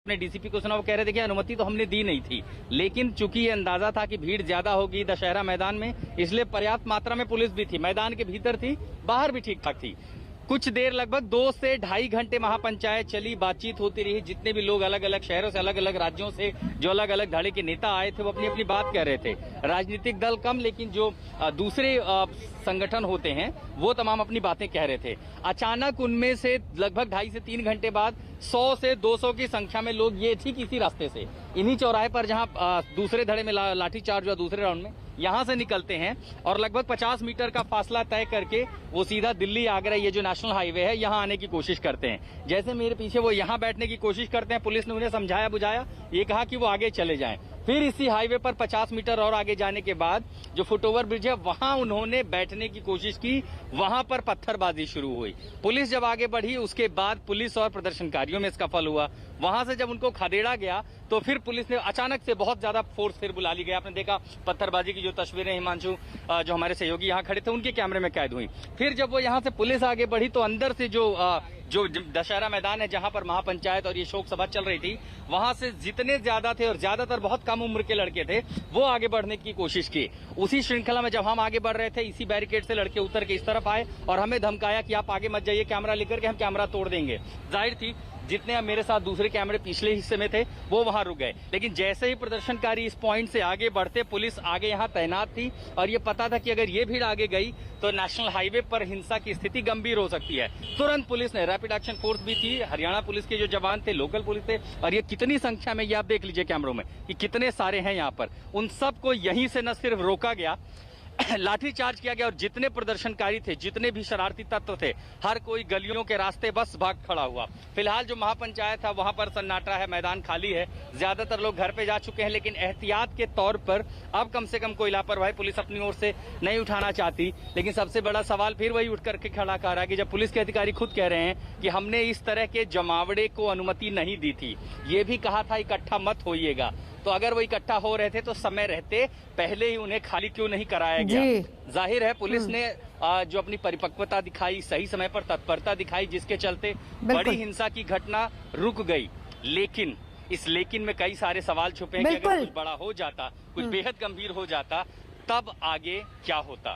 अपने डीसीपी को सुना, वो कह रहे थे कि अनुमति तो हमने दी नहीं थी, लेकिन चूंकि ये अंदाजा था कि भीड़ ज्यादा होगी दशहरा मैदान में, इसलिए पर्याप्त मात्रा में पुलिस भी थी, मैदान के भीतर थी, बाहर भी ठीक ठाक थी। कुछ देर लगभग 2 से ढाई घंटे महापंचायत चली, बातचीत होती रही। जितने भी लोग अलग अलग शहरों से, अलग अलग राज्यों से, जो अलग अलग धड़े के नेता आए थे, वो अपनी अपनी बात कह रहे थे। राजनीतिक दल कम, लेकिन जो दूसरे संगठन होते हैं वो तमाम अपनी बातें कह रहे थे। अचानक उनमें से लगभग 2.5 से 3 घंटे बाद 100 से 200 की संख्या में लोग ये ठीक इसी रास्ते से, इन्हीं चौराहे पर जहां दूसरे धड़े में लाठीचार्ज हुआ, दूसरे राउंड में, यहां से निकलते हैं और लगभग 50 मीटर का फासला तय करके वो सीधा दिल्ली आगरा, ये जो नेशनल हाईवे है, यहां आने की कोशिश करते हैं। जैसे मेरे पीछे वो यहां बैठने की कोशिश करते हैं, पुलिस ने उन्हें समझाया बुझाया, ये कहा कि वो आगे चले जाएं। फिर इसी हाईवे पर 50 मीटर और आगे जाने के बाद जो फुटओवर ब्रिज है, वहां उन्होंने बैठने की कोशिश की, वहां पर पत्थरबाजी शुरू हुई। पुलिस जब आगे बढ़ी, उसके बाद पुलिस और प्रदर्शनकारियों में सफल हुआ। वहां से जब उनको खदेड़ा गया तो फिर पुलिस ने अचानक से बहुत ज्यादा फोर्स फिर बुला ली गया। आपने देखा पत्थरबाजी की जो तस्वीरें हिमांशु, जो हमारे सहयोगी यहाँ खड़े थे, उनके कैमरे में कैद हुई। फिर जब वो यहाँ से पुलिस आगे बढ़ी तो अंदर से जो दशहरा मैदान है, जहां पर महापंचायत और ये शोक सभा चल रही थी, वहां से जितने ज्यादा थे और ज्यादातर बहुत कम उम्र के लड़के थे, वो आगे बढ़ने की कोशिश की। उसी श्रृंखला में जब हम आगे बढ़ रहे थे, इसी बैरिकेड से लड़के उतर के इस तरफ आए और हमें धमकाया कि आप आगे मत जाइए, कैमरा लेकर के हम कैमरा तोड़ देंगे। जाहिर थी जितने मेरे साथ दूसरे कैमरे पिछले हिस्से में थे वो वहां रुक गए। लेकिन जैसे ही प्रदर्शनकारी इस पॉइंट से आगे बढ़ते, पुलिस आगे यहां तैनात थी और ये पता था कि अगर ये भीड़ आगे गई तो नेशनल हाईवे पर हिंसा की स्थिति गंभीर हो सकती है। तुरंत पुलिस ने, रैपिड एक्शन फोर्स भी थी, हरियाणा पुलिस के जो जवान थे, लोकल पुलिस थे, और ये कितनी संख्या में, ये आप देख लीजिए कैमरों में कि कितने सारे हैं यहाँ पर, उन सबको यहीं से न सिर्फ रोका गया, लाठीचार्ज किया गया और जितने प्रदर्शनकारी थे, जितने भी शरारती तत्व थे, हर कोई गलियों के रास्ते बस भाग खड़ा हुआ। फिलहाल जो महापंचायत था वहां पर सन्नाटा है, मैदान खाली है, ज्यादातर लोग घर पे जा चुके हैं। लेकिन एहतियात के तौर पर अब कम से कम कोई लापरवाही पुलिस अपनी ओर से नहीं उठाना चाहती। लेकिन सबसे बड़ा सवाल फिर वही उठ करके खड़ा कर रहा है कि जब पुलिस के अधिकारी खुद कह रहे हैं कि हमने इस तरह के जमावड़े को अनुमति नहीं दी थी, ये भी कहा था इकट्ठा मत होइएगा, तो अगर वो इकट्ठा हो रहे थे तो समय रहते पहले ही उन्हें खाली क्यों नहीं कराया गया। जाहिर है पुलिस ने जो अपनी परिपक्वता दिखाई, सही समय पर तत्परता दिखाई, जिसके चलते बड़ी हिंसा की घटना रुक गई। लेकिन इस लेकिन में कई सारे सवाल छुपे हैं कि अगर कुछ बड़ा हो जाता, कुछ बेहद गंभीर हो जाता, तब आगे क्या होता।